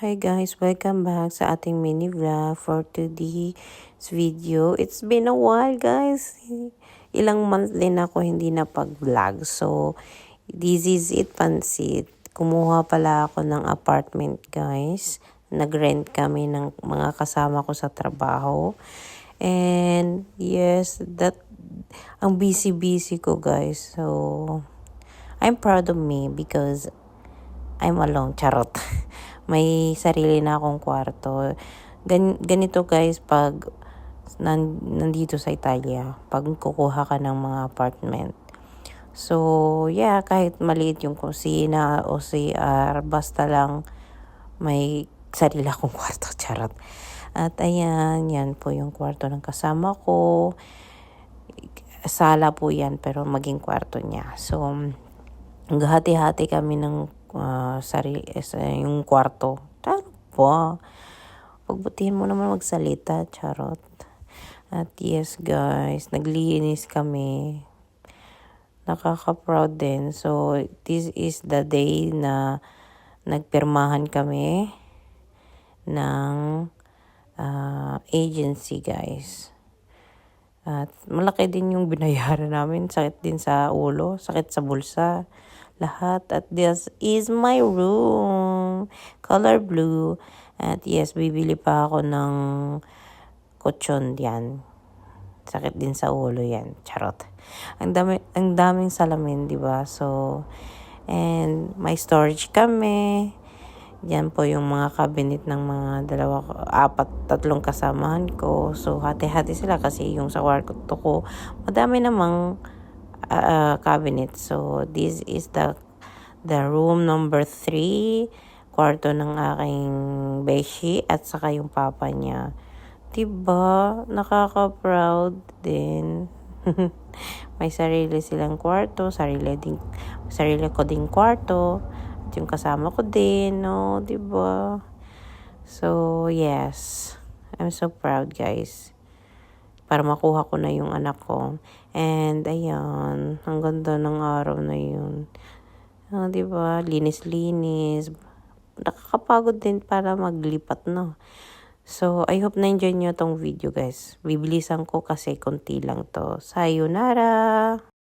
Hi guys, welcome back sa ating mini vlog for today's video. It's been a while guys. Ilang month din ako hindi na pag-vlog. So, this is it, pansit. Kumuha pala ako ng apartment guys. Nag-rent kami ng mga kasama ko sa trabaho. And yes, ang busy-busy ko guys. So, I'm proud of me because I'm alone. Charot. May sarili na akong kwarto. Ganito guys pag nandito sa Italia. Pag kukuha ka ng mga apartment. So, yeah, kahit maliit yung kusina o CR, basta lang may sarili akong kwarto. Charot. At ayan, yan po yung kwarto ng kasama ko. Sala po yan, pero maging kwarto niya. So, hati-hati kami ng yung kwarto. Taro po. Pagbutihin mo naman magsalita, charot. At yes guys, naglinis kami. Nakaka-proud din. So, this is the day na nagpirmahan kami ng agency guys. At malaki din yung binayaran namin. Sakit din sa ulo, sakit sa bulsa. Lahat. At this is my room. Color blue. At yes, bibili pa ako ng kutsyon yan. Sakit din sa ulo yan. Charot. Ang daming salamin, di ba? So, and may storage kami. Yan po yung mga cabinet ng mga tatlong kasamahan ko. So, hati-hati sila kasi yung sa kwarto ko, madami namang cabinet. So, this is the room number 3. Kwarto ng aking beshi at saka yung papa niya. Diba? Nakaka-proud din. May sarili silang kwarto, sarili ko ding kwarto. At yung kasama ko din, no? Diba? So, yes. I'm so proud, guys. Para makuha ko na yung anak ko. And, ayan. Ang ganda ng araw na yun. Diba? Linis-linis. Nakakapagod din para maglipat, no? So, I hope na-enjoy nyo tong video, guys. Bibilisan ko kasi konti lang to. Sayonara!